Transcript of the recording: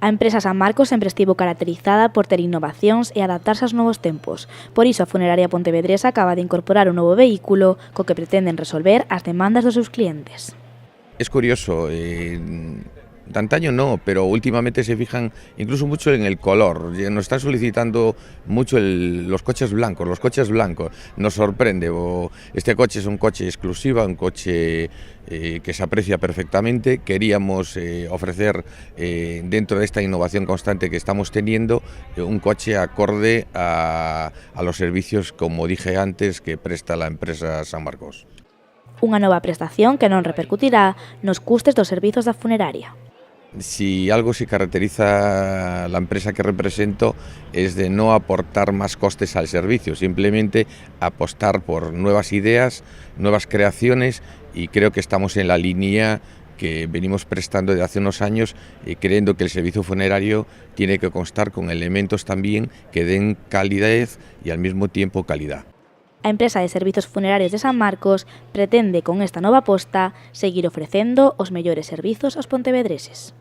A empresa San Marcos sempre estivo caracterizada por ter innovacións e adaptarse aos novos tempos. Por iso a Funeraria Pontevedresa acaba de incorporar un novo vehículo co que pretenden resolver as demandas dos seus clientes. Es curioso, de antaño no, pero últimamente se fijan incluso mucho en el color. Nos están solicitando mucho los coches blancos, Nos sorprende. Este coche es un coche exclusivo, un coche que se aprecia perfectamente. Queríamos ofrecer, dentro de esta innovación constante que estamos teniendo, un coche acorde a los servicios, como dije antes, que presta la empresa San Marcos. Unha nova prestación que non repercutirá nos custes dos servizos da funeraria. Si algo se caracteriza la empresa que represento es de no aportar más costes al servicio, simplemente apostar por nuevas ideas, nuevas creaciones, y creo que estamos en la línea que venimos prestando desde hace unos años, creyendo que el servicio funerario tiene que constar con elementos también que den calidez y al mismo tiempo calidad. A empresa de servizos funerarios de San Marcos pretende, con esta nova aposta, seguir ofrecendo os mellores servizos aos pontevedreses.